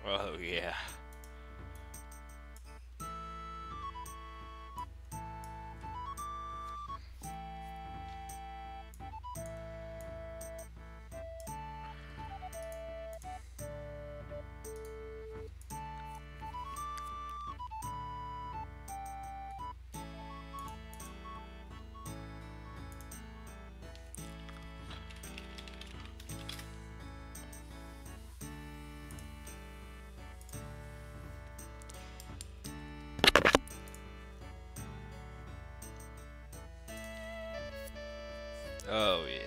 Oh yeah. Oh yeah.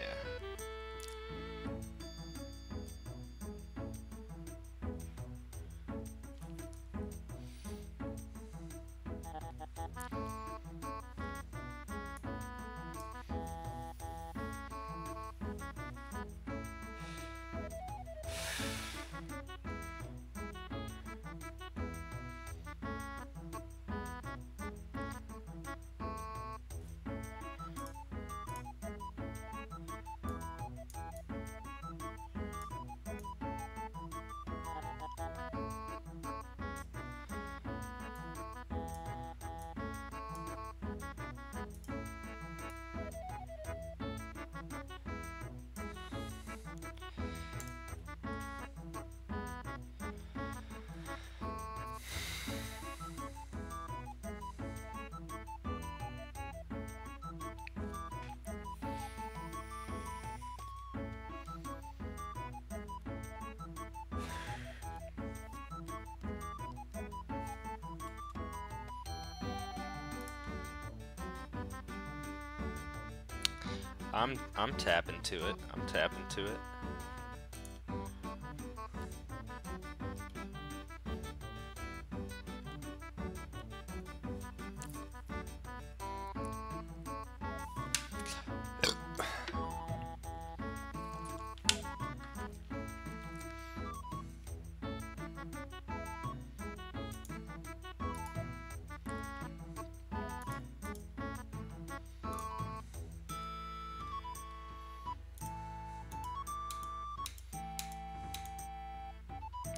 I'm tapping to it. I'm tapping to it.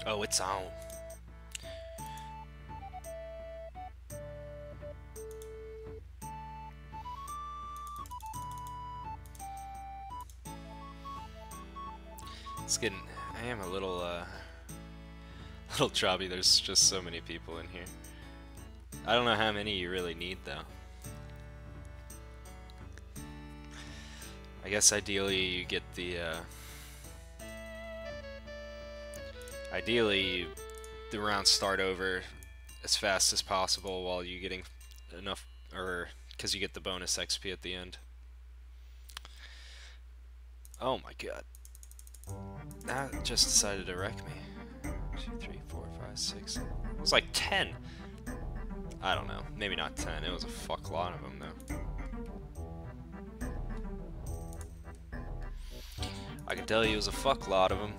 Oh, it's on. It's getting. I am a little little chubby. There's just so many people in here. I don't know how many you really need though. I guess ideally you get the ideally the rounds start over as fast as possible while you getting enough, or because you get the bonus XP at the end. Oh my god. That just decided to wreck me. 2, 3, 4, 5, 6. It was like 10. I don't know. Maybe not 10. It was a fuck lot of them though. I can tell you it was a fuck lot of them.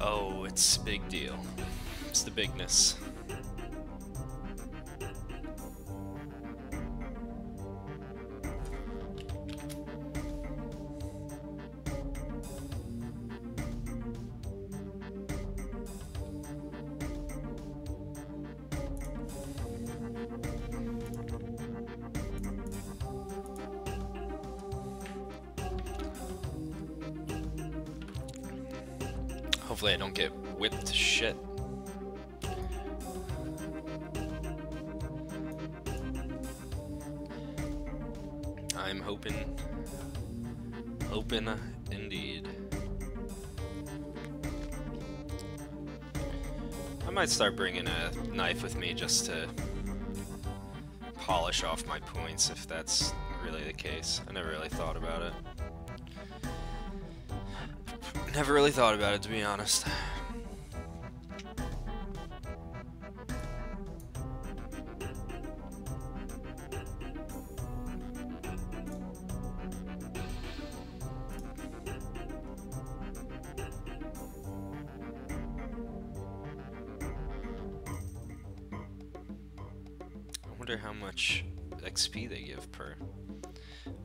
Oh, it's a big deal. It's the bigness. Hopefully I don't get whipped to shit. I'm hoping indeed. I might start bringing a knife with me just to polish off my points if that's really the case. I never really thought about it. Never really thought about it, to be honest. wonder how much XP they give per.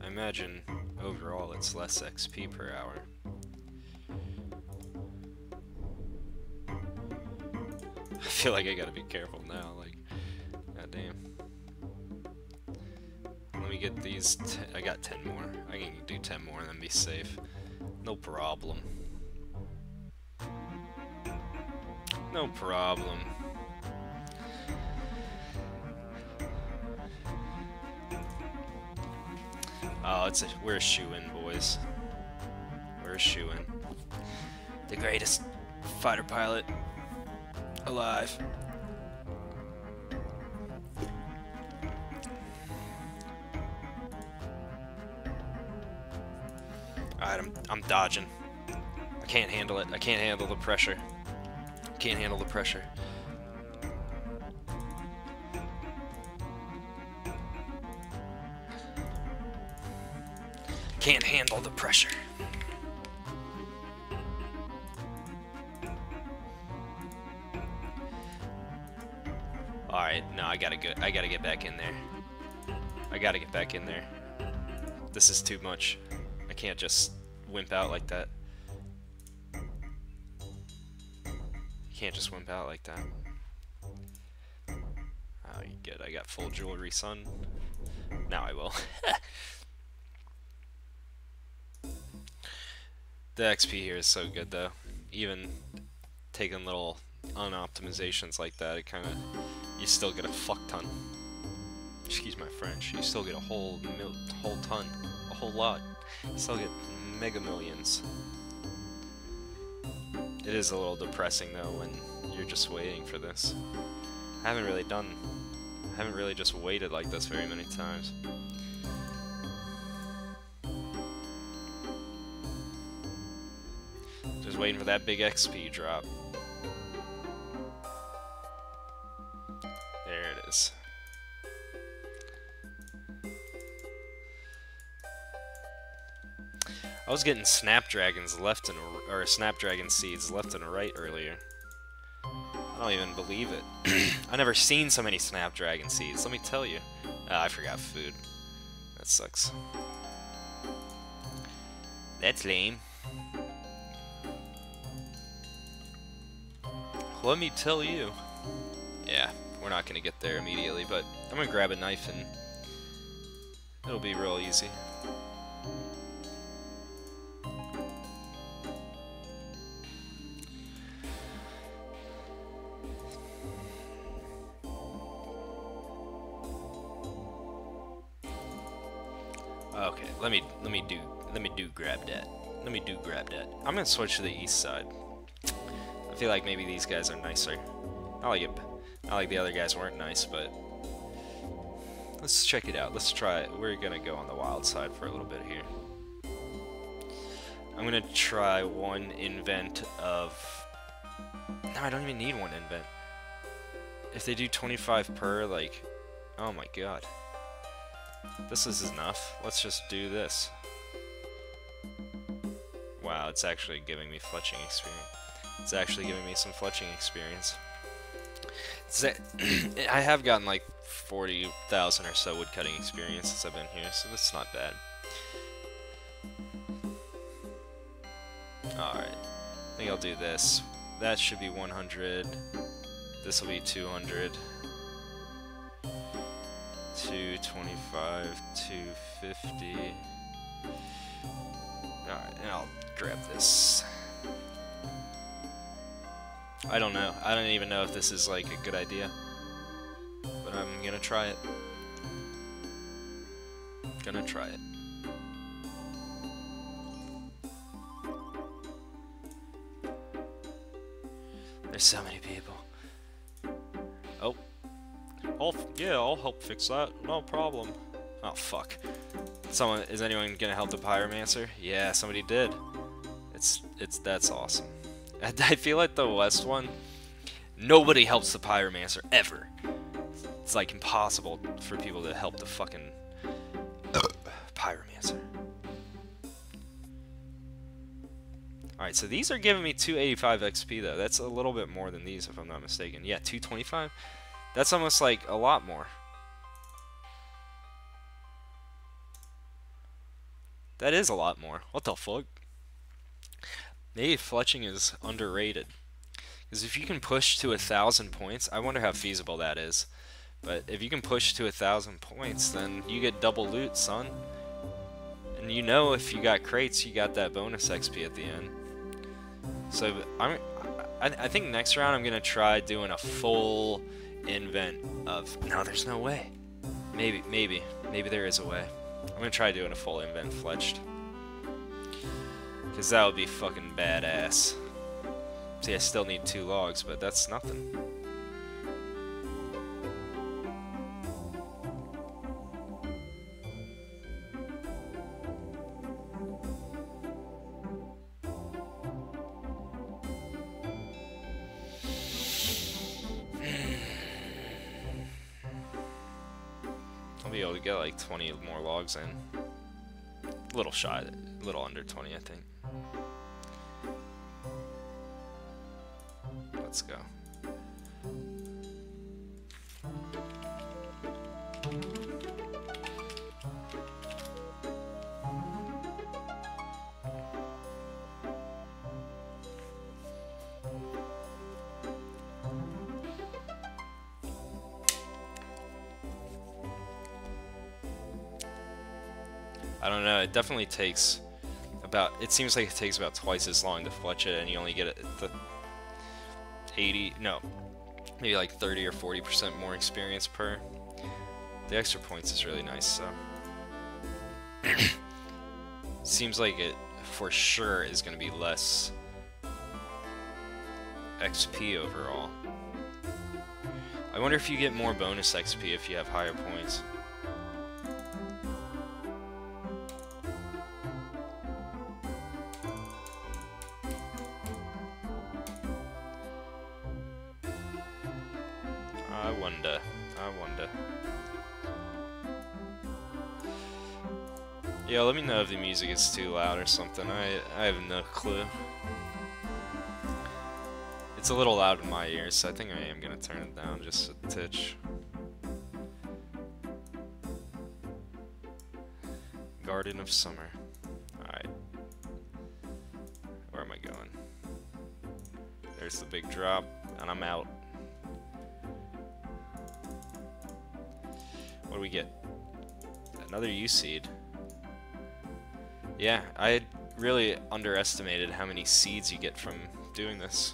I imagine overall it's less XP per hour. I feel like I gotta be careful now, like, goddamn. Let me get these, I got 10 more. I can do 10 more and then be safe. No problem. No problem. Oh, we're a shoo-in, boys. We're a shoo-in. The greatest fighter pilot alive. Alright, I'm dodging. I can't handle it. I can't handle the pressure. I can't handle the pressure. Can't handle the pressure. Alright, no, I gotta get back in there. I gotta get back in there. This is too much. I can't just wimp out like that. You can't just wimp out like that. Oh, you good. I got full jewelry, son. Now I will. The XP here is so good, though. Even taking little unoptimizations like that, it kind of... You still get a fuck ton. Excuse my French. You still get a whole ton. A whole lot. You still get mega millions. It is a little depressing, though, when you're just waiting for this. I haven't really just waited like this very many times. Just waiting for that big XP drop. There it is. I was getting snapdragons left and or snapdragon seeds left and right earlier. I don't even believe it. I never seen so many snapdragon seeds. Let me tell you. I forgot food. That sucks. That's lame. Let me tell you. Yeah, we're not gonna get there immediately, but I'm gonna grab a knife and it'll be real easy. Okay, let me grab that. Let me grab that. I'm gonna switch to the east side. I feel like maybe these guys are nicer. Not like the other guys weren't nice, but let's check it out. Let's try it. We're gonna go on the wild side for a little bit here. I'm gonna try one invent of... No, I don't even need one invent. If they do 25 per, like... Oh my god. This is enough. Let's just do this. Wow, it's actually giving me fletching experience. It's actually giving me some fletching experience. I have gotten like 40,000 or so woodcutting experience since I've been here, so that's not bad. Alright, I think I'll do this. That should be 100. This will be 200. 225, 250. Alright, and I'll grab this. I don't know. I don't even know if this is like a good idea. But I'm gonna try it. Gonna try it. There's so many people. Oh. Yeah, I'll help fix that. No problem. Oh, fuck. Is anyone gonna help the pyromancer? Yeah, somebody did. That's awesome. I feel like the West one, nobody helps the pyromancer, ever. It's like impossible for people to help the fucking pyromancer. Alright, so these are giving me 285 XP though. That's a little bit more than these if I'm not mistaken. Yeah, 225? That's almost like a lot more. That is a lot more. What the fuck? Maybe fletching is underrated. Because if you can push to 1,000 points, I wonder how feasible that is. But if you can push to 1,000 points, then you get double loot, son. And you know if you got crates, you got that bonus XP at the end. So I think next round I'm gonna try doing a full invent of. No, there's no way. Maybe there is a way. I'm gonna try doing a full invent fletched. Cause that would be fucking badass. See, I still need 2 logs, but that's nothing. I'll be able to get like 20 more logs in. A little shy, a little under 20, I think. Let's go. I don't know, it definitely takes about, it seems like it takes about twice as long to fletch it, and you only get it the 80, no, maybe like 30 or 40% more experience per. The extra points is really nice, so. Seems like it for sure is going to be less XP overall. I wonder if you get more bonus XP if you have higher points. I wonder. Yeah, let me know if the music is too loud or something. I have no clue. It's a little loud in my ears, so I think I am gonna turn it down just a titch. Garden of Summer. Alright. Where am I going? There's the big drop, and I'm out. What do we get? Another U-seed. Yeah, I had really underestimated how many seeds you get from doing this.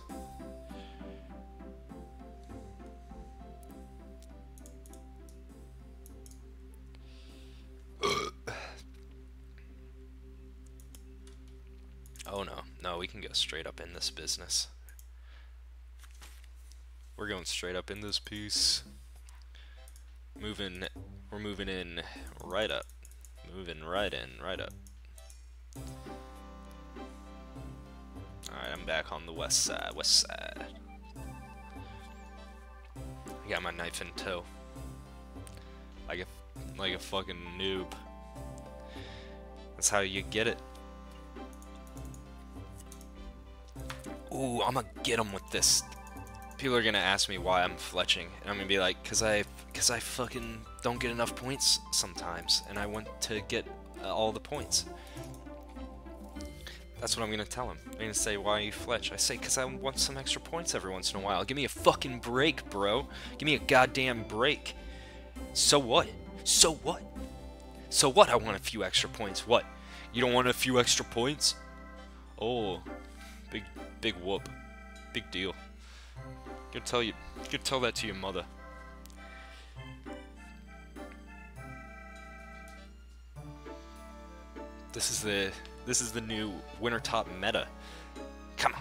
Oh no, no, we can go straight up in this business. We're going straight up in this piece. We're moving in right up. Moving right in, right up. Alright, I'm back on the west side, I got my knife in tow. Like a fucking noob. That's how you get it. Ooh, I'm gonna get him with this. People are gonna ask me why I'm fletching, and I'm gonna be like, cause I fucking don't get enough points sometimes, and I want to get all the points. That's what I'm gonna tell him. I'm gonna say, why you fletch? I say, cause I want some extra points every once in a while. Give me a fucking break, bro. Give me a goddamn break. So what? So what? So what? I want a few extra points. What? You don't want a few extra points? Oh, big whoop. Big deal. Go tell that to your mother. This is the new Wintertodt meta. Come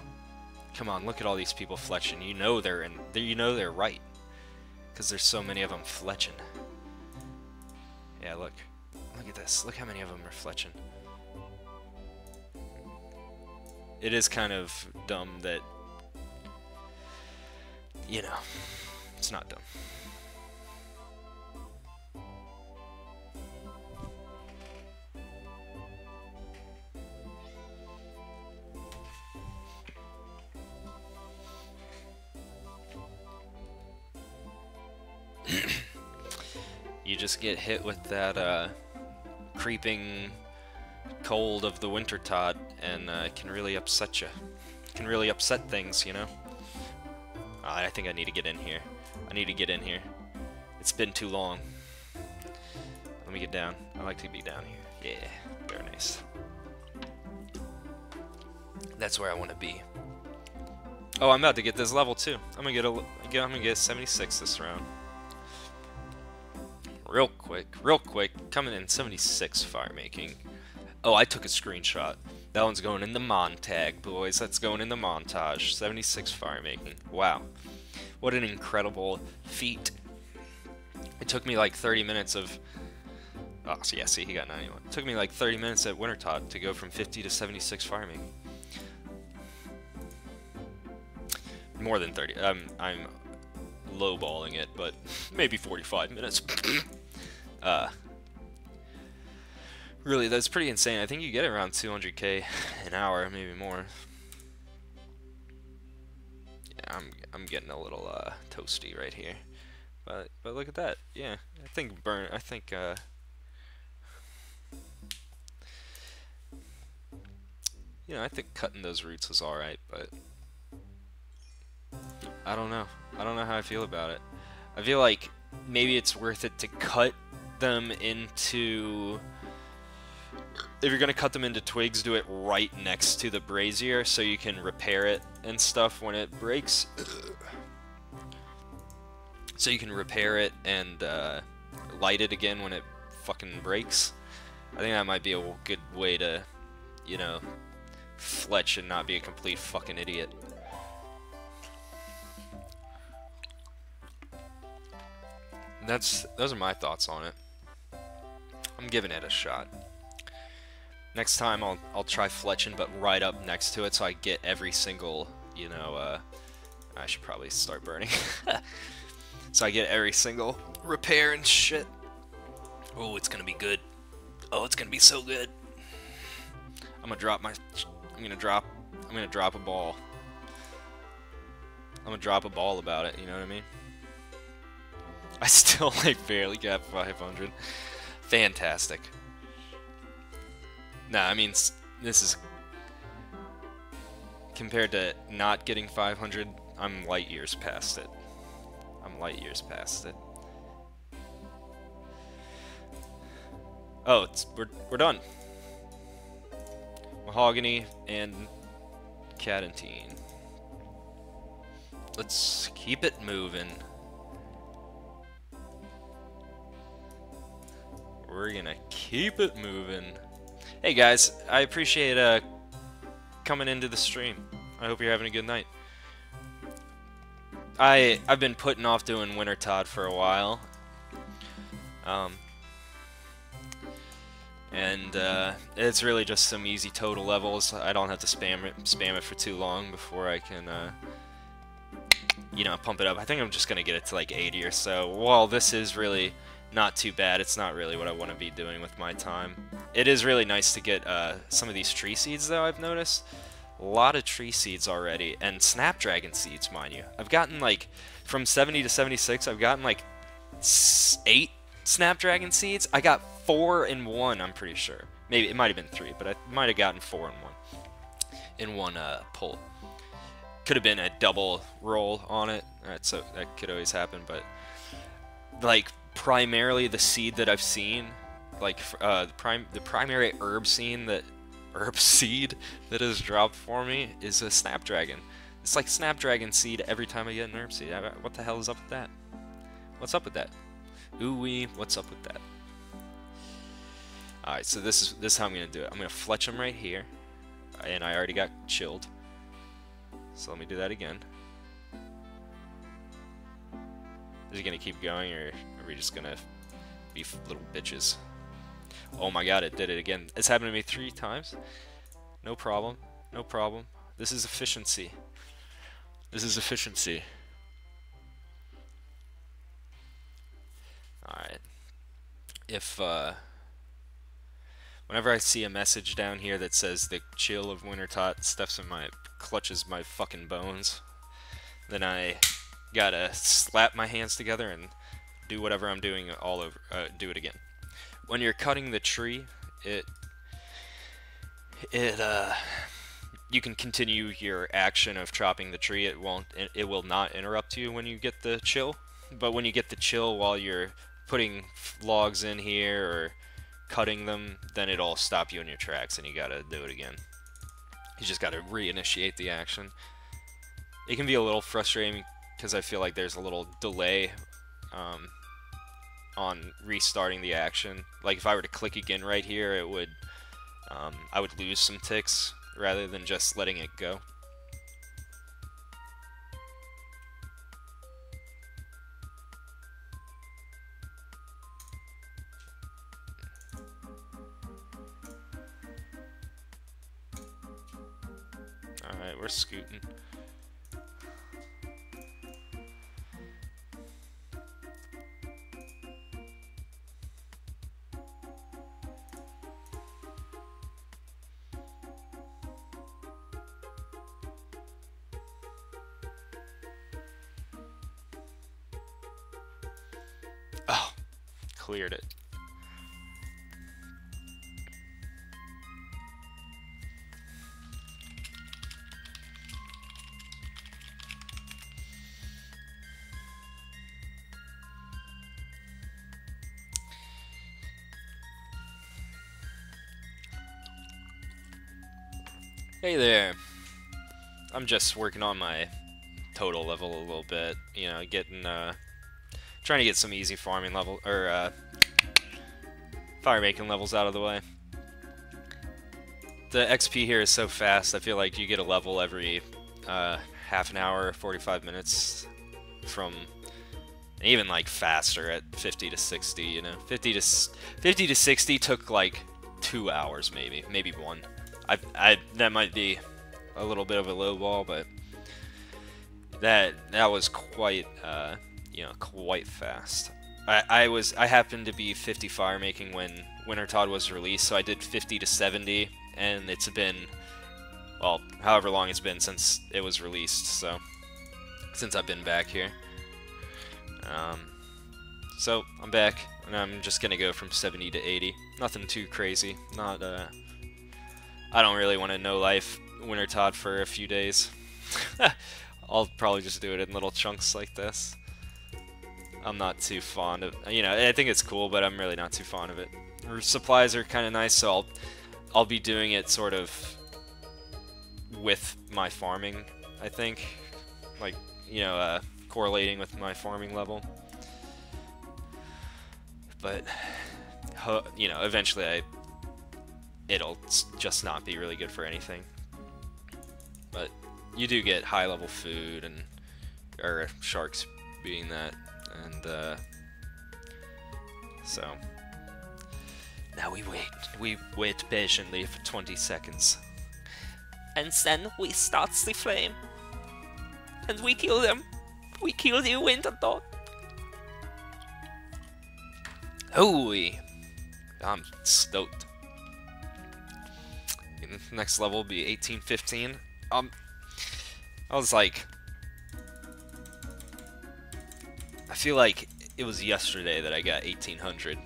on, look at all these people fletching. You know they're right. Cause there's so many of them fletching. Yeah, look at this. Look how many of them are fletching. It is kind of dumb that, you know, it's not dumb. You just get hit with that creeping cold of the Wintertodt, and it can really upset you. Can really upset things, you know? I think I need to get in here. I need to get in here. It's been too long. Let me get down. I like to be down here. Yeah, very nice. That's where I want to be. Oh, I'm about to get this level too. I'm gonna get 76 this round. Real quick. Coming in 76 fire making. Oh, I took a screenshot. That one's going in the Montag, boys. That's going in the montage. 76 fire making. Wow. What an incredible feat. It took me like 30 minutes of... Oh, so yeah, see, he got 91. It took me like 30 minutes at Wintertodt to go from 50 to 76 fire making. More than 30. I'm lowballing it, but maybe 45 minutes. Really, that's pretty insane. I think you get around 200k an hour, maybe more. Yeah, I'm getting a little toasty right here, but look at that. Yeah, I think you know, I think cutting those roots was all right, but I don't know. I don't know how I feel about it. I feel like maybe it's worth it to cut them into... If you're gonna cut them into twigs, do it right next to the brazier so you can repair it and stuff when it breaks. So you can repair it and light it again when it fucking breaks. I think that might be a good way to, you know, fletch and not be a complete fucking idiot. Those are my thoughts on it. I'm giving it a shot. Next time I'll try fletching, but right up next to it, so I get every single, you know, I should probably start burning. So I get every single repair and shit. Oh, it's gonna be good. Oh, it's gonna be so good. I'm gonna drop a ball. I'm gonna drop a ball about it, you know what I mean? I still, like, barely got 500. Fantastic. Nah, I mean, this is... Compared to not getting 500, I'm light years past it. I'm light years past it. Oh, we're done. Mahogany and Cadentine. Let's keep it moving. We're gonna keep it moving. Hey guys, I appreciate coming into the stream. I hope you're having a good night. I've been putting off doing Wintertodt for a while. It's really just some easy total levels. I don't have to spam it for too long before I can you know, pump it up. I think I'm just gonna get it to like 80 or so. While this is really not too bad, it's not really what I want to be doing with my time. It is really nice to get some of these tree seeds, though, I've noticed. A lot of tree seeds already, and snapdragon seeds, mind you. I've gotten, like, from 70 to 76, I've gotten, like, 8 snapdragon seeds. I got 4 in one, I'm pretty sure. Maybe, it might have been 3, but I might have gotten 4 in one pull. Could have been a double roll on it, so that could always happen, but, like, primarily the seed that I've seen, like the primary herb seed that has dropped for me is a snapdragon. It's like snapdragon seed every time I get an herb seed. What the hell is up with that? What's up with that? Ooh-wee, what's up with that? Alright, so this is how I'm gonna do it. I'm gonna fletch them right here, and I already got chilled. So let me do that again. Is he gonna keep going, or are we just gonna be little bitches? Oh my god, it did it again. It's happened to me 3 times. No problem. No problem. This is efficiency. This is efficiency. Alright. If, whenever I see a message down here that says the chill of Wintertodt clutches my fucking bones, then I gotta slap my hands together and do whatever I'm doing all over, do it again. When you're cutting the tree, it you can continue your action of chopping the tree. It will not interrupt you when you get the chill. But when you get the chill while you're putting logs in here or cutting them, then it'll stop you in your tracks and you gotta do it again. You just gotta reinitiate the action. It can be a little frustrating because I feel like there's a little delay on restarting the action. Like if I were to click again right here, it would I would lose some ticks rather than just letting it go. Alright, we're scooting. Oh, cleared it. Hey there. I'm just working on my total level a little bit, you know, trying to get some easy farming level, or fire making levels out of the way. The XP here is so fast, I feel like you get a level every half an hour, 45 minutes from, even like faster at 50 to 60, you know. 50 to 60 took like 2 hours maybe one. That might be a little bit of a low ball, but that was quite you know, quite fast. I happened to be 50 fire making when Wintertodt was released, so I did 50 to 70, and it's been, well, however long it's been since it was released, so since I've been back here. So I'm back, and I'm just gonna go from 70 to 80. Nothing too crazy. Not I don't really want to no life Wintertodt for a few days. I'll probably just do it in little chunks like this. I'm not too fond of, you know, I think it's cool, but I'm really not too fond of it. Supplies are kind of nice, so I'll be doing it sort of with my farming, I think. Like, you know, correlating with my farming level. But, you know, eventually it'll just not be really good for anything. But you do get high level food, and or sharks being that, and so now we wait patiently for 20 seconds, and then we start the flame, and we kill them. We kill the Wintertodt. Holy, I'm stoked. Next level will be 1815. I was like, I feel like it was yesterday that I got 1800.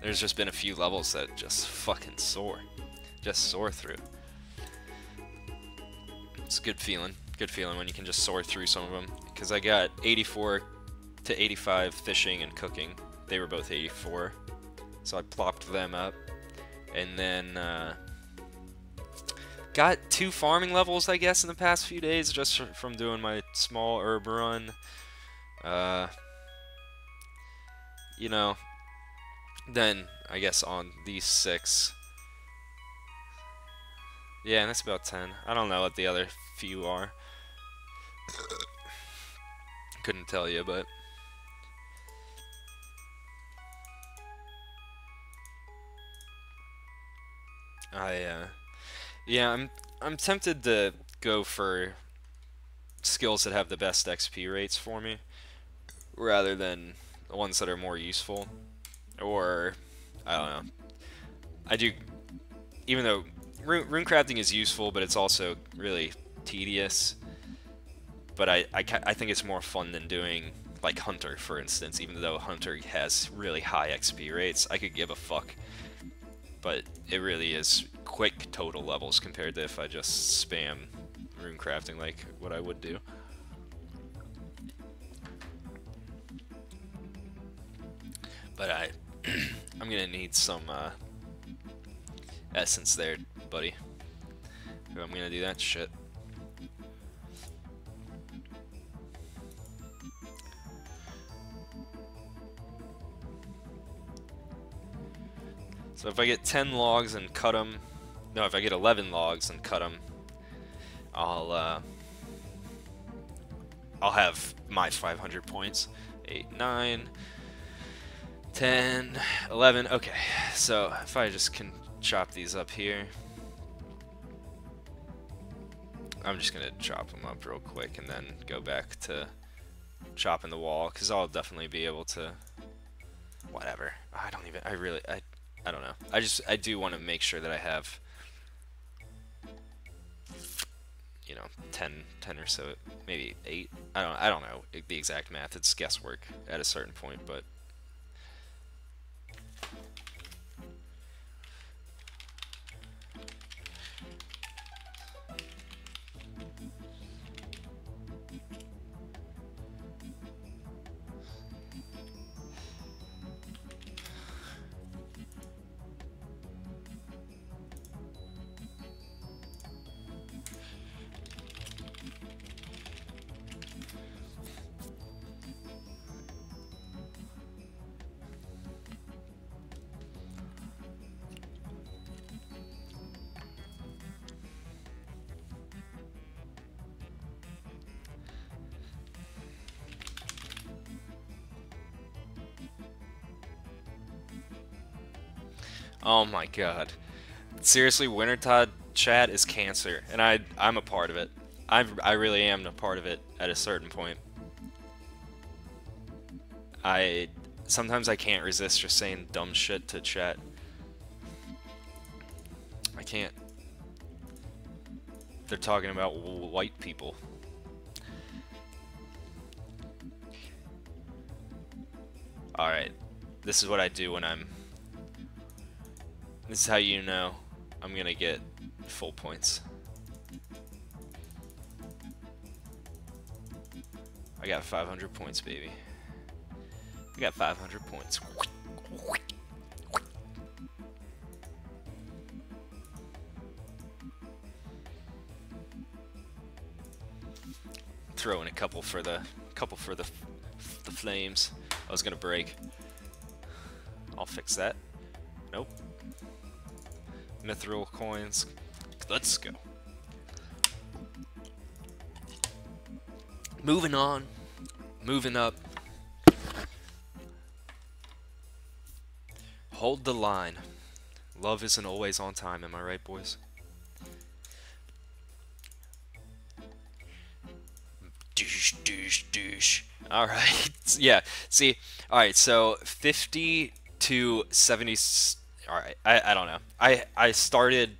There's just been a few levels that just fucking soar. Just soar through. It's a good feeling. Good feeling when you can just soar through some of them. Because I got 84 to 85 fishing and cooking. They were both 84. So I plopped them up. And then, got 2 farming levels, I guess, in the past few days, just from doing my small herb run. You know, then, I guess on these 6. Yeah, and that's about 10. I don't know what the other few are. Couldn't tell you, but yeah, I'm tempted to go for skills that have the best XP rates for me, rather than the ones that are more useful. Or, I don't know. I do, even though rune crafting is useful, but it's also really tedious. But I think it's more fun than doing, like, Hunter, for instance. Even though Hunter has really high XP rates, I could give a fuck. but it really is quick total levels compared to if I just spam rune crafting like what I would do. But I'm gonna need some essence there, buddy. If I'm gonna do that shit. So if I get 10 logs and cut them, no, if I get 11 logs and cut them, I'll have my 500 points. 8, 9, 10, 11. Okay, so if I just can chop these up here, I'm just gonna chop them up real quick and then go back to chopping the wall, because I'll definitely be able to. Whatever. I don't know. I do want to make sure that I have, you know, 10 or so, maybe 8. I don't know the exact math. It's guesswork at a certain point, but oh my god. Seriously, Wintertodt chat is cancer, and I'm a part of it. I really am a part of it at a certain point. Sometimes I can't resist just saying dumb shit to chat. I can't. They're talking about white people. Alright, this is what I do when this is how you know I'm gonna get full points. I got 500 points, baby. I got 500 points. Throw in a couple for the flames. I was gonna break. I'll fix that. Nope. Mithril coins. Let's go. Moving on. Moving up. Hold the line. Love isn't always on time, am I right, boys? Douche, douche, douche. Alright. Yeah. See. Alright, so 50 to 70. Alright, I don't know. I started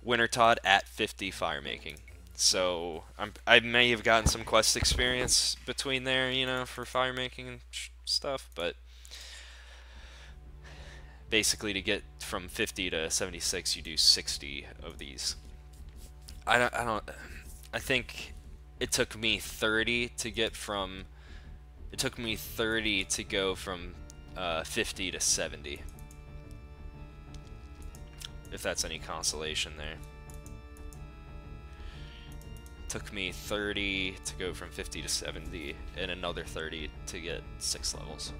Wintertodt at 50 fire making. So I may have gotten some quest experience between there, you know, for fire making and stuff, but basically to get from 50 to 76 you do 60 of these. I think it took me 30 to get from, it took me 30 to go from 50 to 70. If that's any consolation there. Took me 30 to go from 50 to 70, and another 30 to get 6 levels.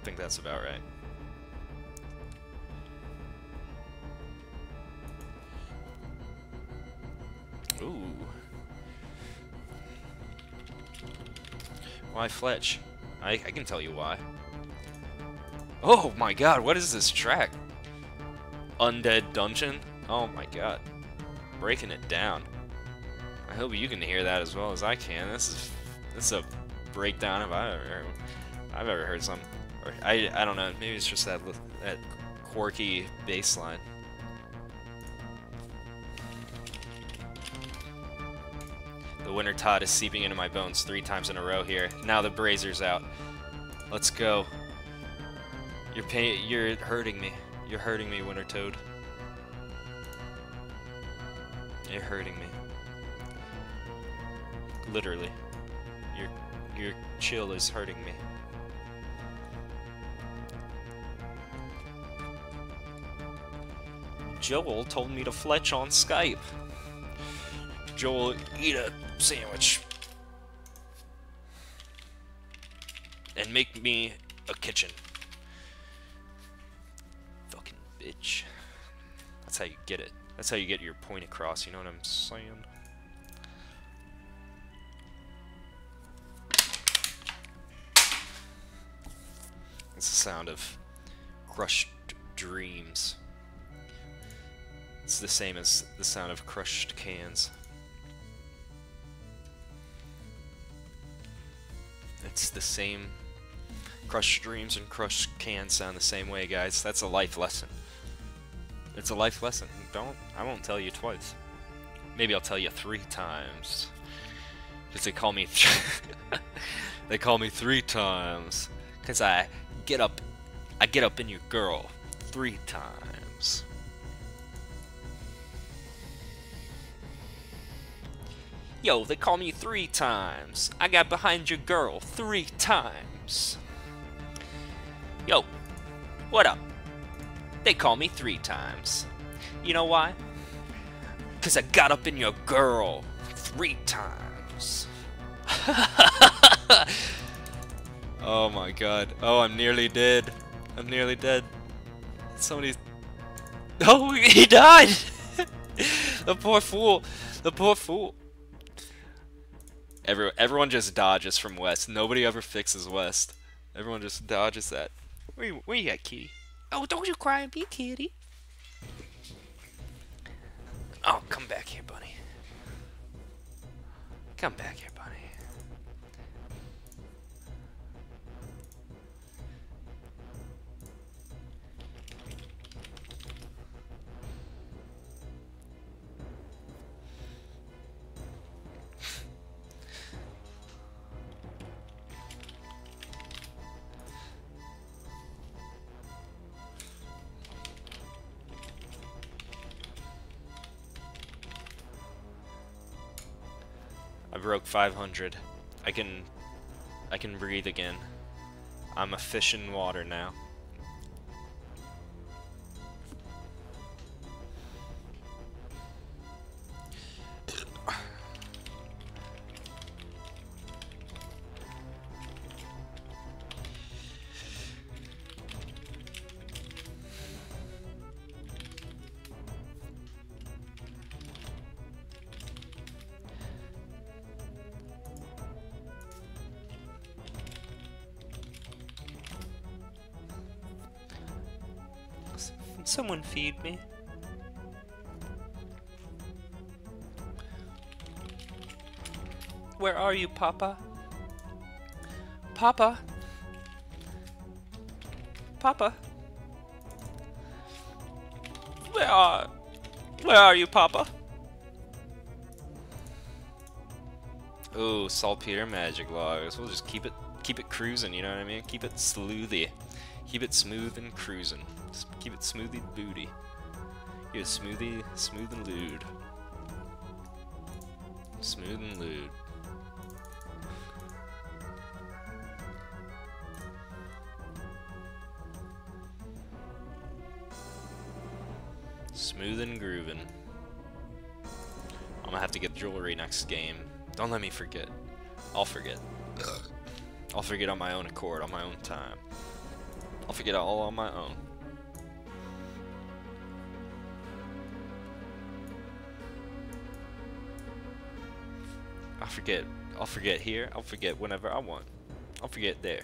I think that's about right. Ooh. Why Fletch? I can tell you why. Oh my god, what is this track? Undead Dungeon? Oh my god. Breaking it down. I hope you can hear that as well as I can. This is a breakdown if I've ever heard something. Or I don't know, maybe it's just that quirky bass line. The Wintertodt is seeping into my bones 3 times in a row here. Now the Brazer's out. Let's go. You're hurting me. You're hurting me, Wintertodt. You're hurting me. Literally. Your chill is hurting me. Joel told me to fletch on Skype. Joel, eat a sandwich. And make me a kitchen. Fucking bitch. That's how you get it. That's how you get your point across, you know what I'm saying? It's the sound of crushed dreams. It's the same as the sound of crushed cans. It's the same. Crushed dreams and crushed cans sound the same way, guys. That's a life lesson. It's a life lesson. I won't tell you twice. Maybe I'll tell you 3 times. Because they call me they call me 3 times. Because I get up in your girl 3 times. Yo, they call me 3 times. I got behind your girl 3 times. Yo, what up? They call me 3 times. You know why? Because I got up in your girl 3 times. Oh my god. Oh, I'm nearly dead. I'm nearly dead. Somebody's... Oh, he died! The poor fool. The poor fool. Everyone just dodges from west. Nobody ever fixes west. Everyone just dodges that. Where you at, kitty? Oh, don't you cry and be kitty. Oh, come back here, bunny. Come back here, bunny. I broke 500. I can breathe again. I'm a fish in water now. Someone feed me. Where are you, Papa? Papa? Papa? Where are you, Papa? Ooh, saltpeter magic logs. We'll just keep it cruising, you know what I mean? Keep it sleuthy. Keep it smooth and cruising. Just keep it smoothy booty. Keep it smooth and lewd. Smooth and lewd. Smooth and groovin'. I'm gonna have to get jewelry next game. Don't let me forget. I'll forget. I'll forget on my own accord, on my own time. I'll forget all on my own. I'll forget here. I'll forget whenever I want. I'll forget there.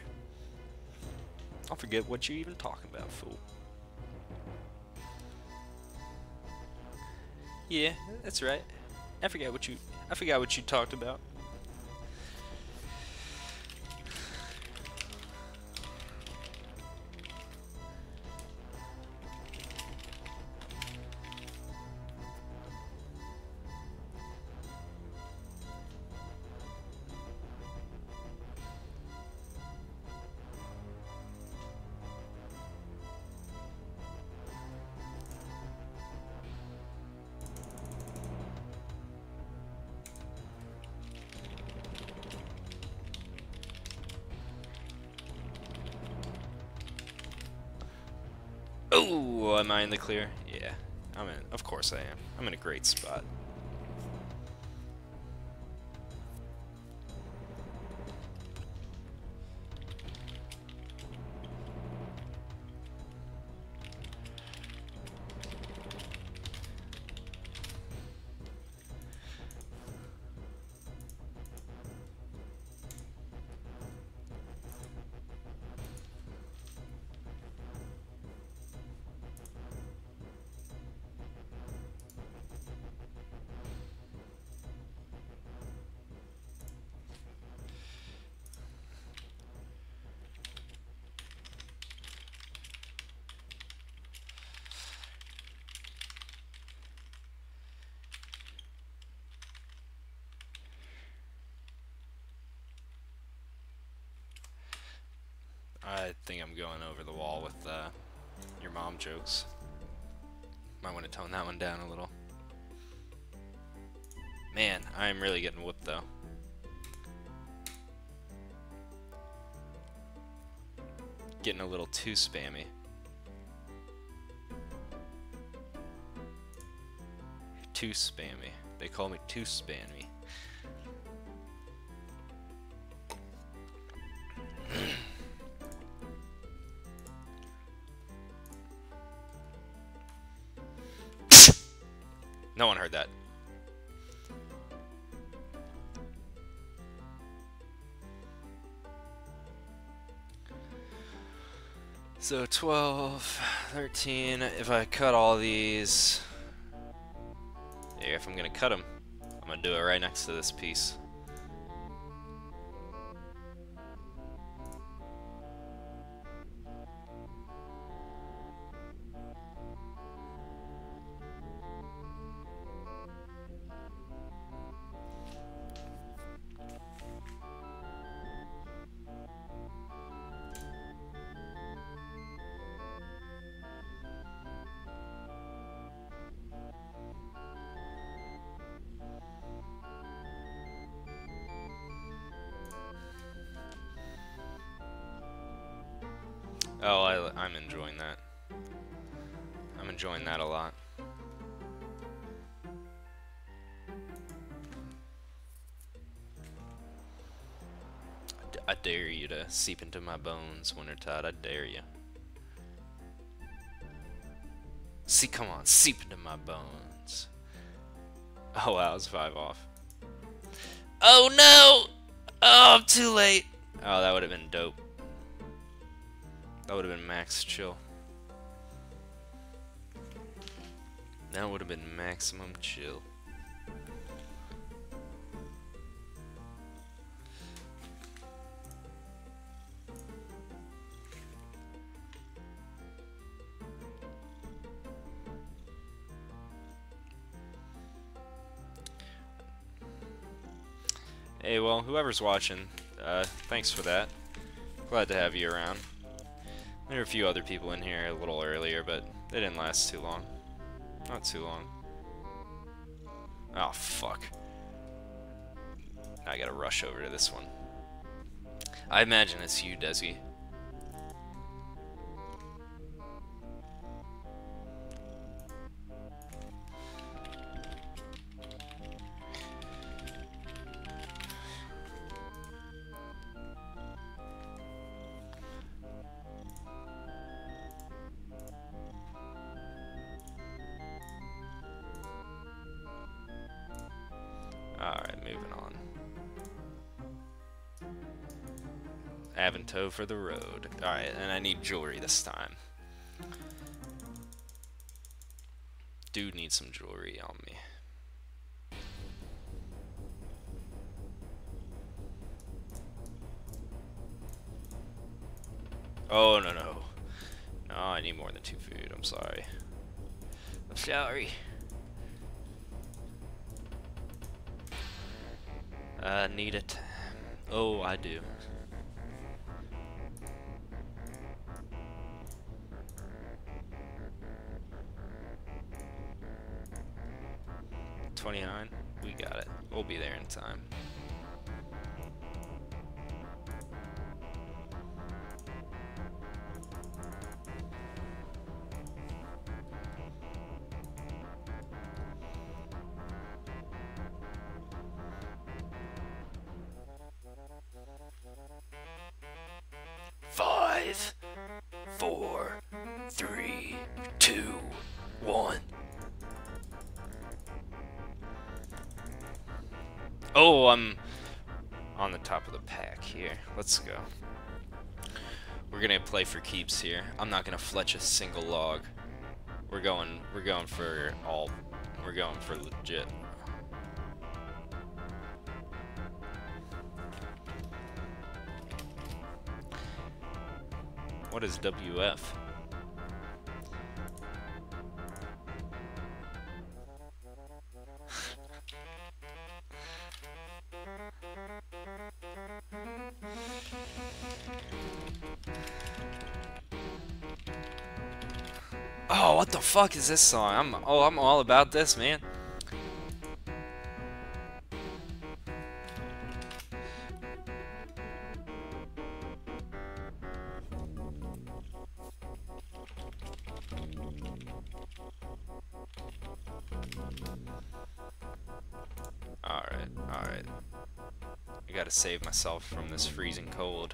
I'll forget what you're even talking about, fool. Yeah, that's right. I forgot what you talked about. Oh, am I in the clear? Yeah, I'm in. Of course I am. I'm in a great spot. I think I'm going over the wall with your mom jokes. Might want to tone that one down a little. Man, I'm really getting whooped though. Getting a little too spammy. Too spammy. They call me too spammy. No one heard that. So 12, 13, if I cut all these, yeah, if I'm gonna cut them, I'm gonna do it right next to this piece. Oh, I'm enjoying that. I'm enjoying that a lot. I dare you to seep into my bones, Wintertodt. I dare you. See, come on, seep into my bones. Oh wow, it's 5 off. Oh no! Oh, I'm too late. Oh, that would have been dope. That would have been max chill. That would have been maximum chill. Hey, well, whoever's watching, thanks for that. Glad to have you around. There are a few other people in here a little earlier, but they didn't last too long. Not too long. Oh, fuck. I gotta rush over to this one. I imagine it's you, Desi. Alright, moving on. Avanto for the road. Alright, and I need jewelry this time. Do need some jewelry on me. Oh, no, no. No, I need more than 2 food. I'm sorry. I'm sorry. Need it. Oh, I do. $29. We got it. We'll be there in time. Oh, I'm on the top of the pack here. Let's go. We're gonna play for keeps here. I'm not gonna fletch a single log. We're going for all. We're going for legit. What is WF? Oh, what the fuck is this song? I'm all about this, man. Alright, alright. I gotta save myself from this freezing cold.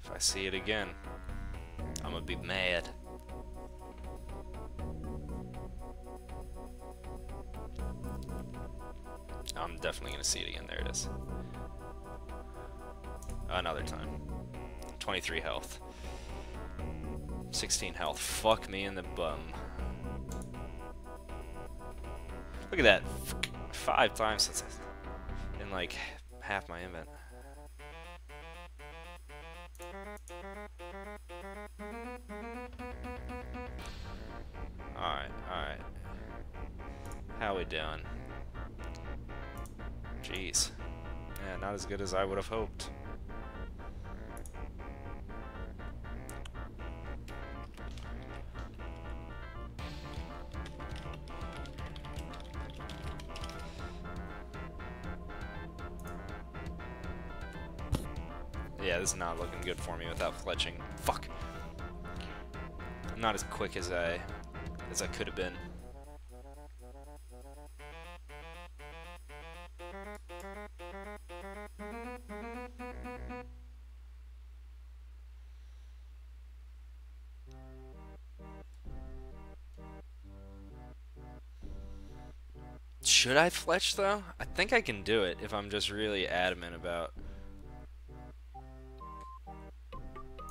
If I see it again, I'm gonna be mad. I'm definitely gonna see it again. There it is. Another time. 23 health. 16 health. Fuck me in the bum. Look at that. 5 times since in like half my event. Alright, alright. How we doing? Jeez. Yeah, not as good as I would have hoped. Yeah, this is not looking good for me without fletching. Fuck. I'm not as quick as I could have been. Should I fletch though? I think I can do it if I'm just really adamant about.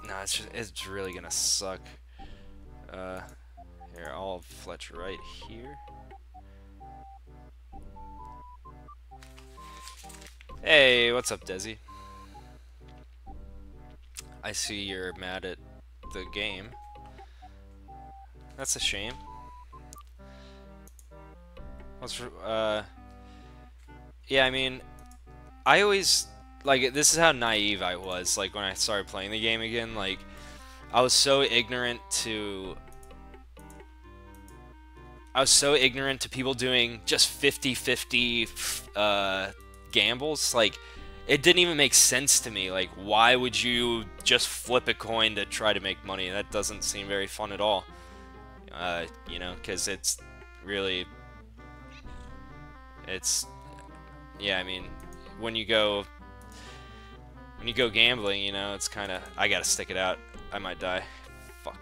No, it's really gonna suck. Here, I'll fletch right here. Hey, what's up, Desi? I see you're mad at the game. That's a shame. Yeah, I mean, I always, like, this is how naive I was, like, when I started playing the game again, like, I was so ignorant to people doing just 50-50 gambles. Like, it didn't even make sense to me. Like, why would you just flip a coin to try to make money? That doesn't seem very fun at all. You know, because it's really, yeah, I mean, when you go gambling, you know, it's kind of, I gotta stick it out. I might die. Fuck.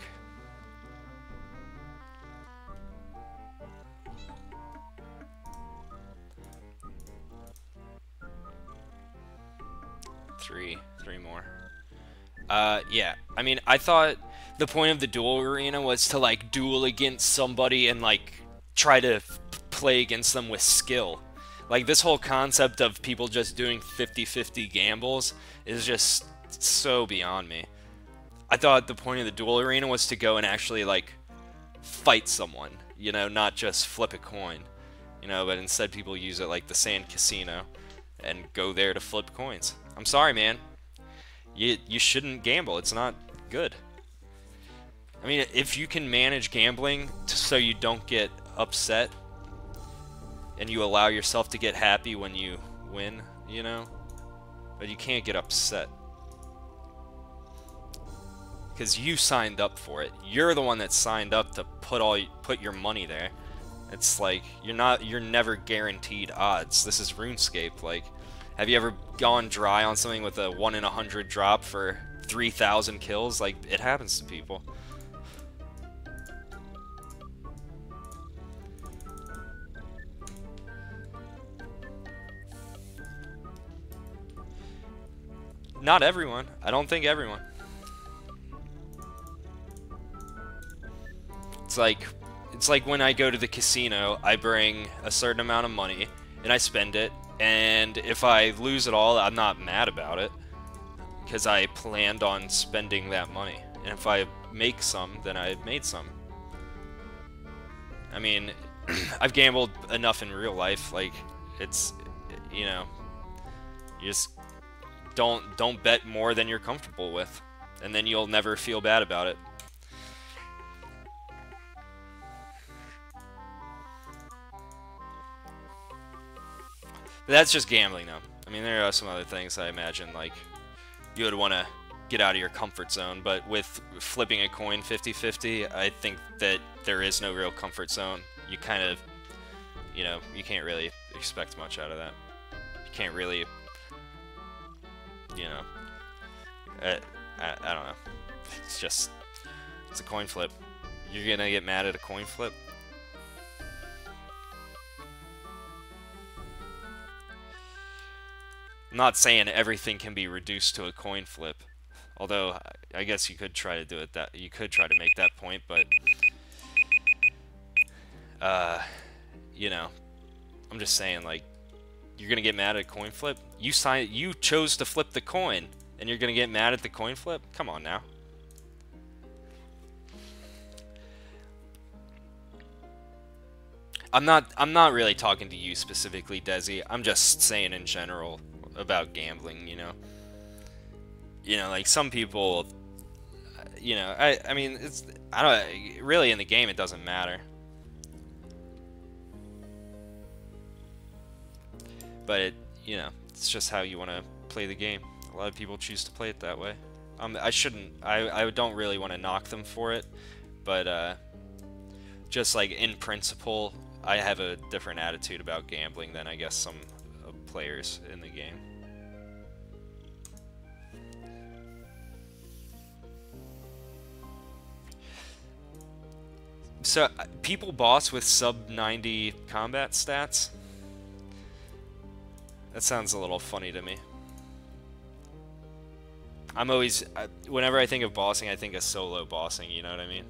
Three more. Yeah. I mean, I thought the point of the duel arena was to, like, duel against somebody and, like, try to play against them with skill. Like, this whole concept of people just doing 50-50 gambles is just so beyond me. I thought the point of the duel arena was to go and actually, like, fight someone, you know, not just flip a coin, you know, but instead people use it like the Sand Casino and go there to flip coins. I'm sorry, man. You shouldn't gamble. It's not good. I mean, if you can manage gambling so you don't get upset and you allow yourself to get happy when you win, you know, but you can't get upset. Because you signed up for it. You're the one that signed up to put your money there. It's like you're never guaranteed odds. This is RuneScape. Like, have you ever gone dry on something with a 1 in 100 drop for 3,000 kills? Like, it happens to people. Not everyone. I don't think everyone. It's like when I go to the casino, I bring a certain amount of money and I spend it, and if I lose it all, I'm not mad about it because I planned on spending that money. And if I make some, then I made some. I mean, I've gambled enough in real life, like it's, you know, you just don't bet more than you're comfortable with, and then you'll never feel bad about it. But that's just gambling, though. I mean, there are some other things I imagine, like, you would want to get out of your comfort zone, but with flipping a coin 50-50, I think that there is no real comfort zone. You kind of, you know, you can't really expect much out of that. You can't really, you know, I don't know. It's just, it's a coin flip. You're gonna get mad at a coin flip? I'm not saying everything can be reduced to a coin flip, although I guess you could try to do it that you could try to make that point, but you know, I'm just saying, like, you're gonna get mad at a coin flip. You chose to flip the coin, and you're gonna get mad at the coin flip? Come on now. I'm not really talking to you specifically, Desi. I'm just saying in general about gambling, you know. You know, like some people, you know, I mean, I don't really, in the game it doesn't matter. But it, you know, it's just how you want to play the game. A lot of people choose to play it that way. I don't really want to knock them for it, but just like in principle, I have a different attitude about gambling than I guess some players in the game. So, people boss with sub 90 combat stats? That sounds a little funny to me. I'm always, whenever I think of bossing, I think of solo bossing, you know what I mean?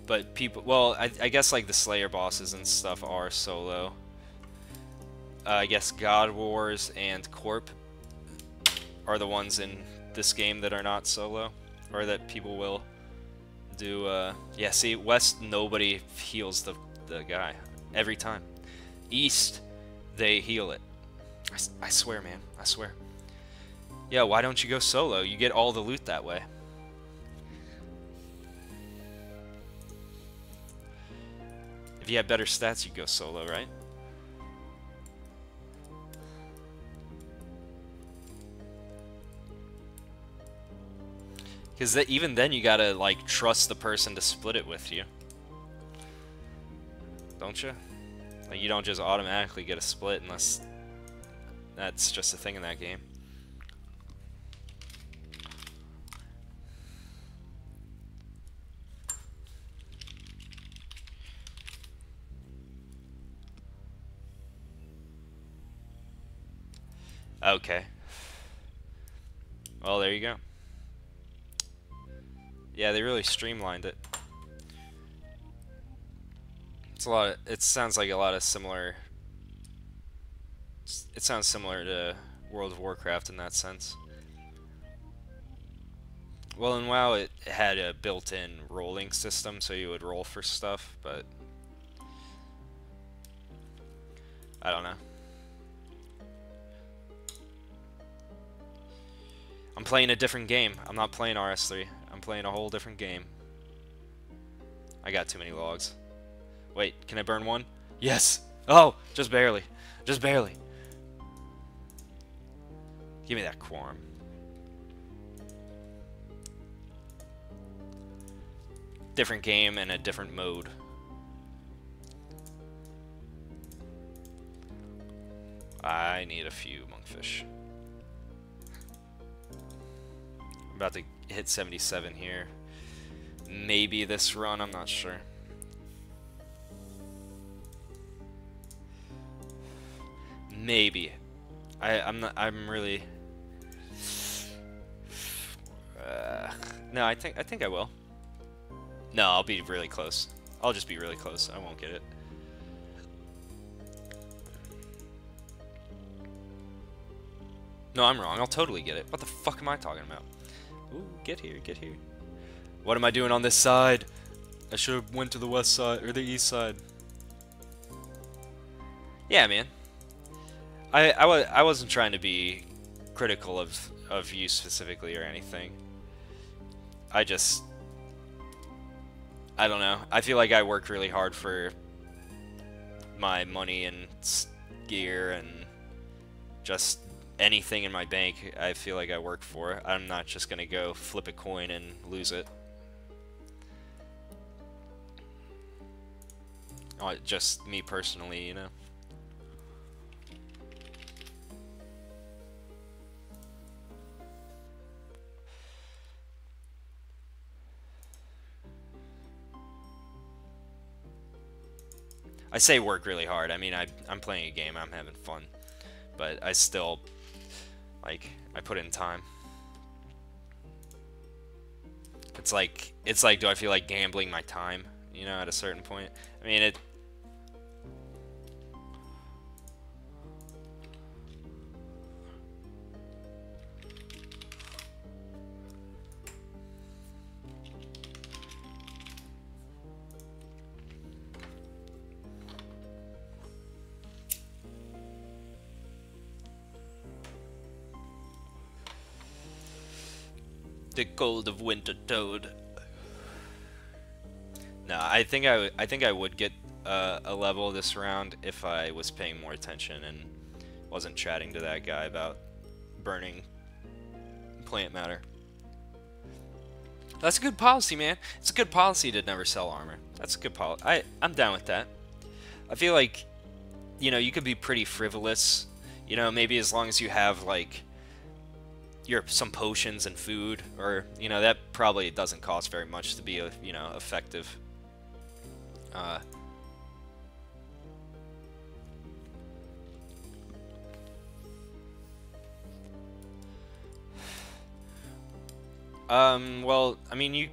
But people, well, I guess like the Slayer bosses and stuff are solo. I guess God Wars and Corp are the ones in this game that are not solo, or that people will do. Yeah, see, West, nobody heals the guy every time. East, they heal it. I swear, man, I swear. Yeah, why don't you go solo? You get all the loot that way. If you had better stats, you'd go solo, right? Because even then, you gotta, like, trust the person to split it with you. Don't you? Like, you don't just automatically get a split unless that's just a thing in that game. Okay. Well, there you go. Yeah, they really streamlined it. It's a lot of, it sounds like a lot of similar. It sounds similar to World of Warcraft in that sense. Well, in WoW it had a built-in rolling system, so you would roll for stuff, but I don't know. I'm playing a different game. I'm not playing RS3. I'm playing a whole different game. I got too many logs. Wait, can I burn one? Yes! Oh! Just barely. Just barely. Give me that quorum. Different game and a different mode. I need a few monkfish. I'm about to hit 77 here. Maybe this run, I'm not sure. Maybe. I'm not. I'm really. No, I think I will. No, I'll be really close. I'll just be really close. I won't get it. No, I'm wrong. I'll totally get it. What the fuck am I talking about? Ooh, get here, get here. What am I doing on this side? I should have went to the west side, or the east side. Yeah, man. I wasn't trying to be critical of you specifically or anything. I don't know. I feel like I work really hard for my money and gear and just anything in my bank. I feel like I work for. I'm not just gonna go flip a coin and lose it. Oh, just me personally, you know. I say work really hard. I mean, I'm playing a game. I'm having fun, but I still, like, I put in time. It's like, do I feel like gambling my time? You know, at a certain point. I mean, it. The gold of Wintertodt. No, I think I would get a level this round if I was paying more attention and wasn't chatting to that guy about burning plant matter. That's a good policy, man. It's a good policy to never sell armor. That's a good policy. I'm down with that. I feel like, you know, you could be pretty frivolous. You know, maybe as long as you have like some potions and food, or you know, that probably doesn't cost very much to be you know, effective. Well, I mean,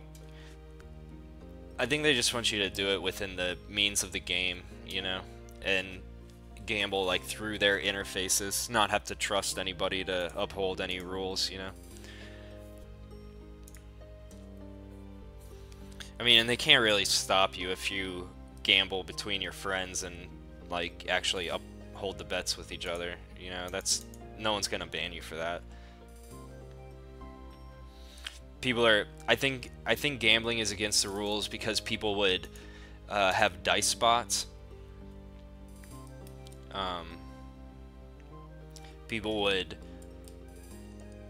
I think they just want you to do it within the means of the game, you know, and gamble like through their interfaces, not have to trust anybody to uphold any rules, you know. I mean, and they can't really stop you if you gamble between your friends and like actually uphold the bets with each other, you know. That's, no one's gonna ban you for that. People are, I think gambling is against the rules because people would have dice spots. People would,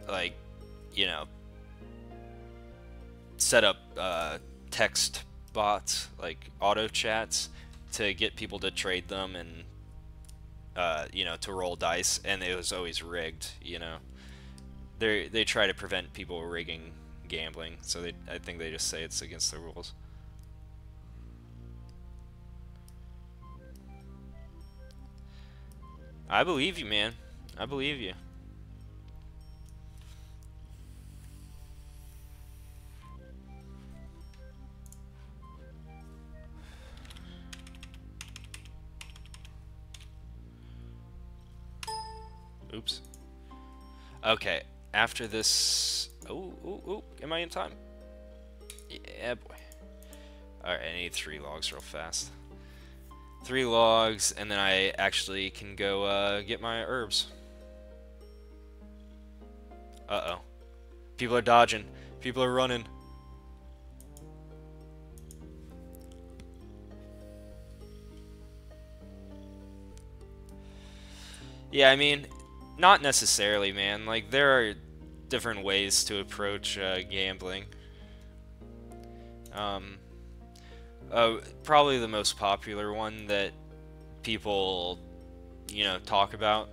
like, you know, set up text bots, like auto chats, to get people to trade them and you know, to roll dice, and it was always rigged, you know. They try to prevent people rigging gambling, so I think they just say it's against the rules. I believe you, man. I believe you. Oops. Okay, after this... Oh, am I in time? Yeah, boy. Alright, I need 3 logs real fast. 3 logs, and then I actually can go get my herbs. Uh-oh. People are dodging. People are running. Yeah, I mean, not necessarily, man. Like, there are different ways to approach gambling. Probably the most popular one that people, you know, talk about,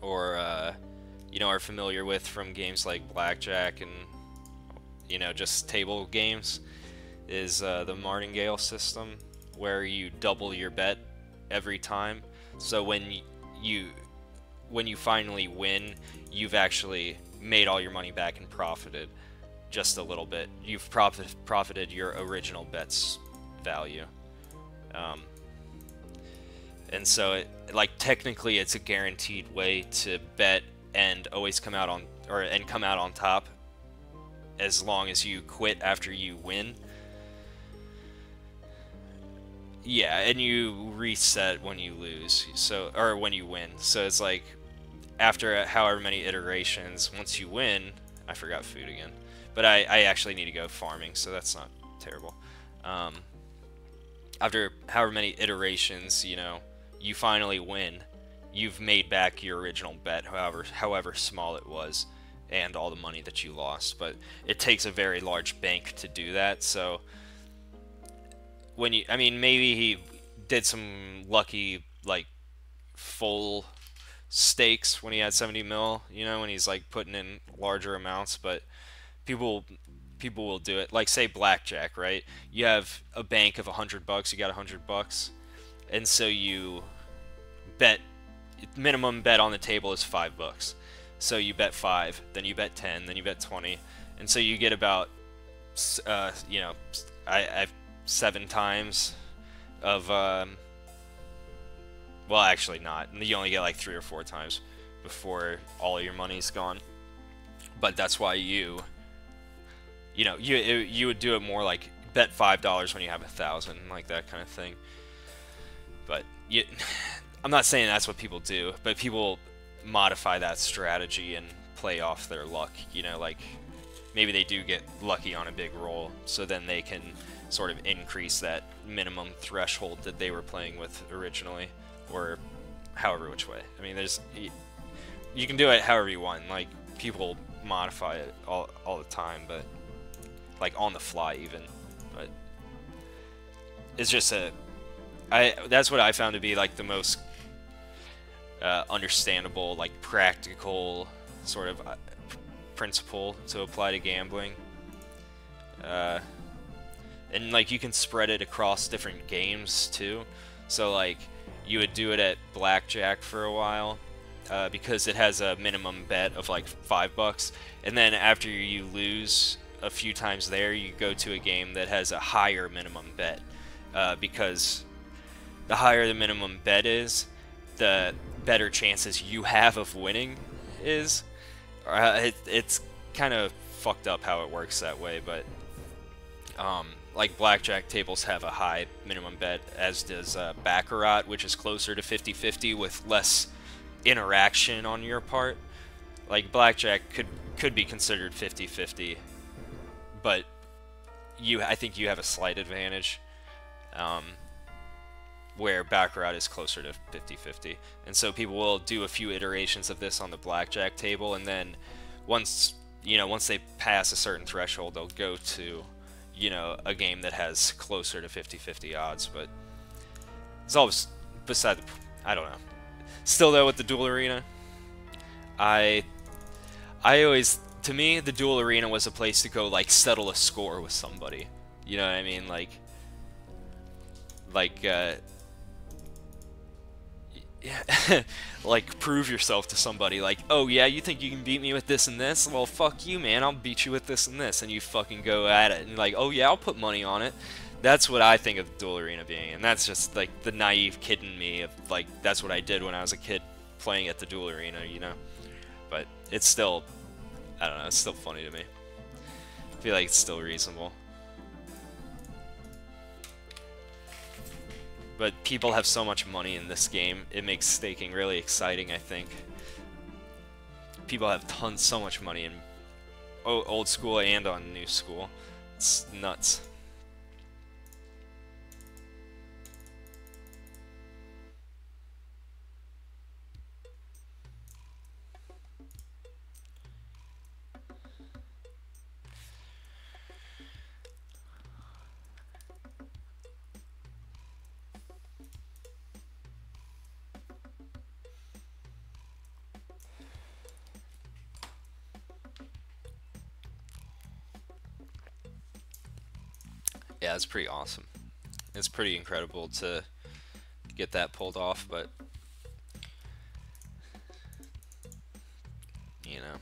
or you know, are familiar with from games like blackjack and, you know, just table games, is the martingale system, where you double your bet every time. So when you when you finally win, you've actually made all your money back and profited just a little bit. You've profited your original bet's value. And so like technically it's a guaranteed way to bet and always come out on top as long as you quit after you win. Yeah, and you reset when you lose, or when you win. So it's like after however many iterations, once you win, I forgot food again. But I actually need to go farming, so that's not terrible. After however many iterations, you finally win. You've made back your original bet, however small it was, and all the money that you lost. But it takes a very large bank to do that. So maybe he did some lucky like full stakes when he had 70 mil. When he's like putting in larger amounts, but people will do it. Like say blackjack, right? You have a bank of $100. You got $100, and so you bet. Minimum bet on the table is $5. So you bet 5, then you bet 10, then you bet 20, and so you get about I've 7 times of well, actually not. You only get like 3 or 4 times before all of your money's gone. But that's why you would do it more like bet $5 when you have 1,000, like that kind of thing. But I'm not saying that's what people do, but people modify that strategy and play off their luck. Like maybe they do get lucky on a big roll, so then they can sort of increase that minimum threshold that they were playing with originally, or however which way. I mean, you can do it however you want. Like people modify it all the time, but like on the fly even. But it's just that's what I found to be like the most understandable, like practical sort of principle to apply to gambling. And like you can spread it across different games too. So like you would do it at blackjack for a while because it has a minimum bet of like $5, and then after you lose a few times there, you go to a game that has a higher minimum bet because the higher the minimum bet is, the better chances you have of winning is. It's kind of fucked up how it works that way, but like blackjack tables have a high minimum bet, as does baccarat, which is closer to 50-50 with less interaction on your part. Like blackjack could be considered 50-50, but I think you have a slight advantage. Where baccarat is closer to 50-50. And so people will do a few iterations of this on the blackjack table, and then once they pass a certain threshold, they'll go to a game that has closer to 50-50 odds. But it's all beside the, I don't know. Still though, with the duel arena, I always, to me, the duel arena was a place to go like settle a score with somebody. You know what I mean? Like yeah, like prove yourself to somebody. Like, oh yeah, you think you can beat me with this and this? Well, fuck you, man. I'll beat you with this and this, and you fucking go at it. And like, oh yeah, I'll put money on it. That's what I think of the duel arena being, and that's just like the naive kid in me. Of like, that's what I did when I was a kid playing at the duel arena, But it's still, I don't know. It's still funny to me. I feel like it's still reasonable. But people have so much money in this game, it makes staking really exciting, I think. People have so much money in old school and on new school. It's nuts. Yeah, it's pretty awesome. It's pretty incredible to get that pulled off, but you know.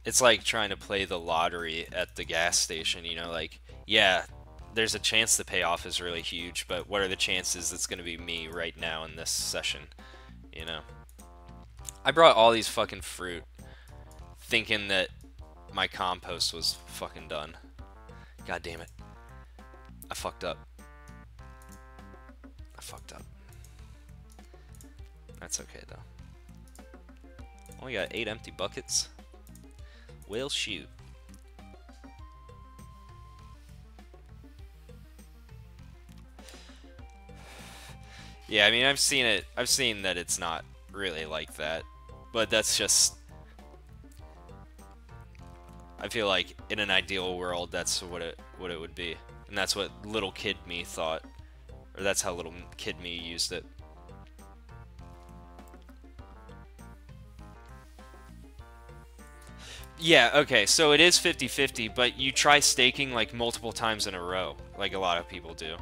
It's like trying to play the lottery at the gas station, you know, like, yeah, there's a chance the payoff is really huge, but what are the chances it's going to be me right now in this session, you know? I brought all these fucking fruit thinking that my compost was fucking done. God damn it. I fucked up. I fucked up. That's okay, though. Only got 8 empty buckets. Well, shoot. Yeah, I mean, I've seen it. I've seen that it's not really like that. But that's just... I feel like in an ideal world, that's what it would be. And that's what little kid me thought. Or that's how little kid me used it. Yeah, okay, so it is 50-50, but you try staking like multiple times in a row, like a lot of people do.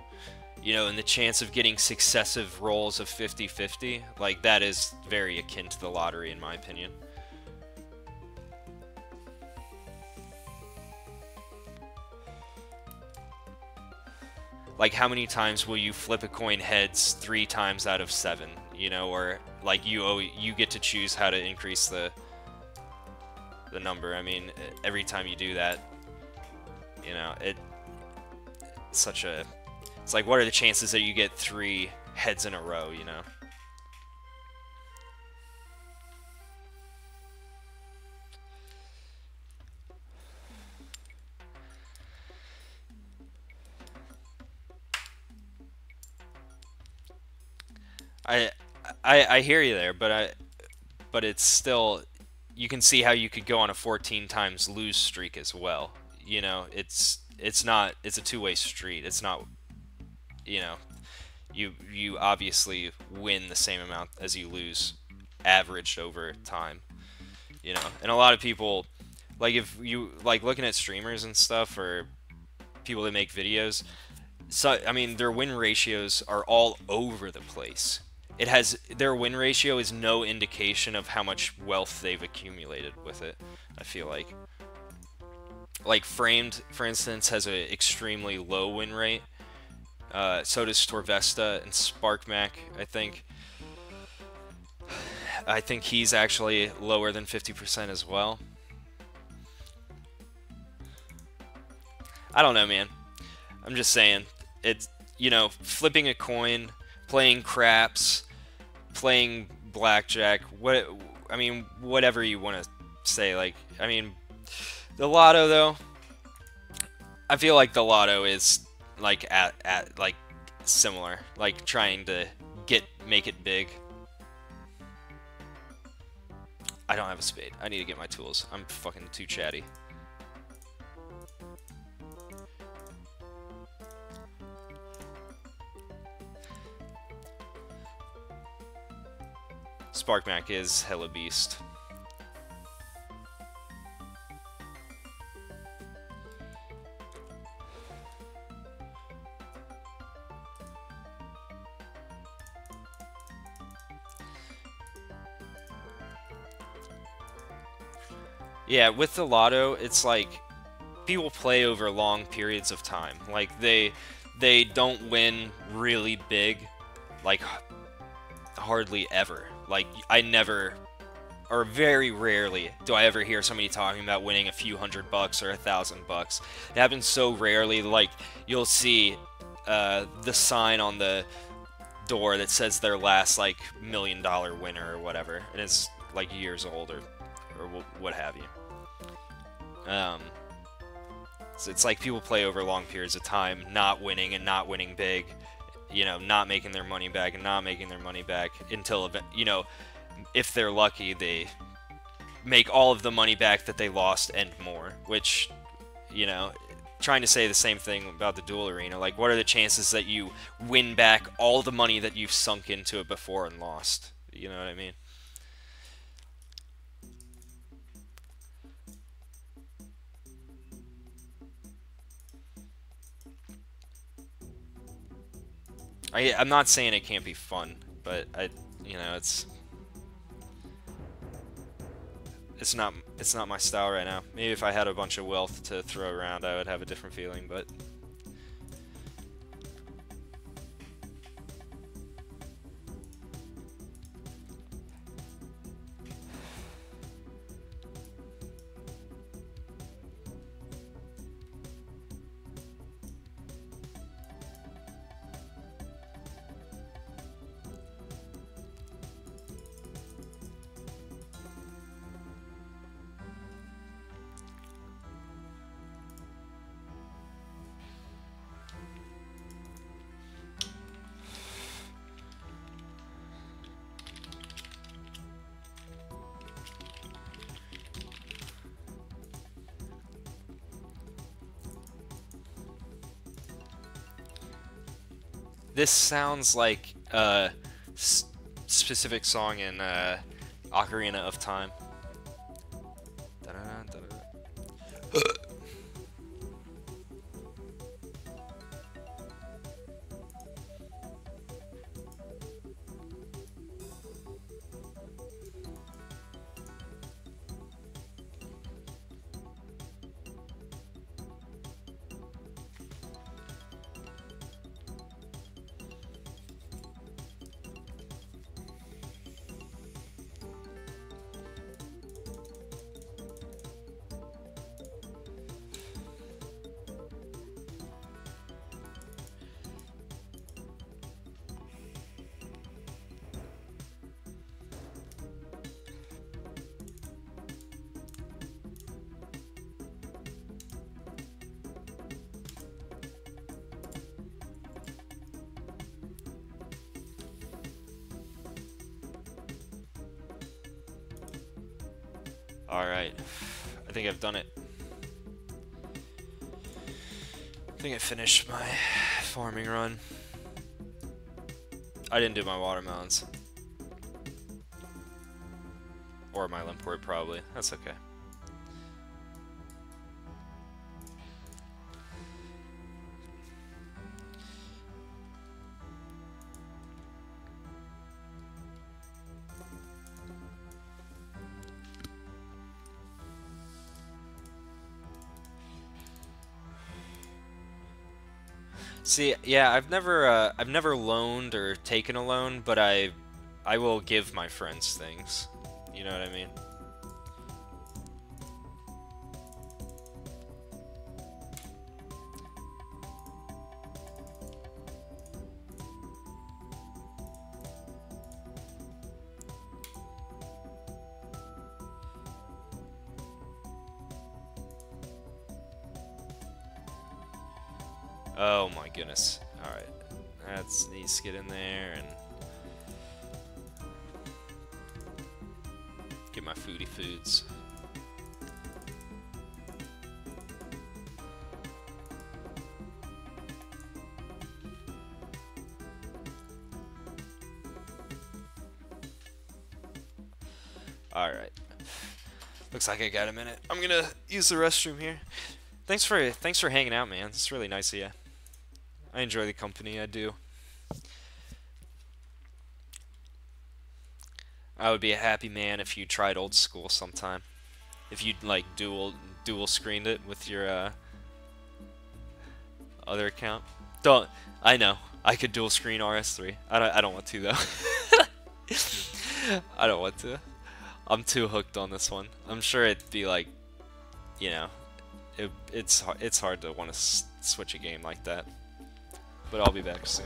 You know, and the chance of getting successive rolls of 50-50, like that is very akin to the lottery in my opinion. Like, how many times will you flip a coin heads 3 times out of 7, you know, or like you get to choose how to increase the number. I mean, every time you do that, you know, it's like, what are the chances that you get 3 heads in a row, you know? I hear you there, but it's still, you can see how you could go on a 14 times lose streak as well. You know, it's a two-way street. It's not, you know, you obviously win the same amount as you lose averaged over time. You know, and a lot of people, like, if you like looking at streamers and stuff, or people that make videos, so I mean their win ratios are all over the place. Their win ratio is no indication of how much wealth they've accumulated with it. I feel like Framed, for instance, has an extremely low win rate. So does Storvesta and SparkMac, I think. I think he's actually lower than 50% as well. I don't know, man. I'm just saying, it's, you know, flipping a coin, playing craps, playing blackjack, I mean, whatever you want to say. Like, I mean, the lotto, though, I feel like the lotto is like at like similar, like trying to make it big. I don't have a spade. I need to get my tools. I'm fucking too chatty. SparkMac is hella beast. Yeah, with the lotto, it's like people play over long periods of time. Like they don't win really big, like hardly ever. Like I never, or very rarely, do I ever hear somebody talking about winning a few $100 or $1,000. It happens so rarely. Like you'll see the sign on the door that says their last like $1 million winner or whatever, and it's like years old or what have you. So it's like people play over long periods of time, not winning and not winning big, you know, not making their money back and not making their money back until, you know, if they're lucky, they make all of the money back that they lost and more, which, you know, trying to say the same thing about the duel arena. Like, what are the chances that you win back all the money that you've sunk into it before and lost? You know what I mean? I'm not saying it can't be fun, but you know, it's... it's not my style right now. Maybe if I had a bunch of wealth to throw around, I would have a different feeling, but this sounds like a specific song in Ocarina of Time. Alright, I think I've done it. I think I finished my farming run. I didn't do my watermelons. Or my limpwort, probably. That's okay. See, yeah, I've never loaned or taken a loan, but I will give my friends things. You know what I mean? Oh my goodness. Alright. That needs to get in there and get my foodie foods. Alright. Looks like I got a minute. I'm gonna use the restroom here. Thanks for hanging out, man. It's really nice of you. I enjoy the company, I do. I would be a happy man if you tried old school sometime. If you'd like dual screened it with your other account. Don't. I know. I could dual screen RS3. I don't want to though. I don't want to. I'm too hooked on this one. I'm sure it'd be like, you know, it's hard to want to switch a game like that. But I'll be back soon.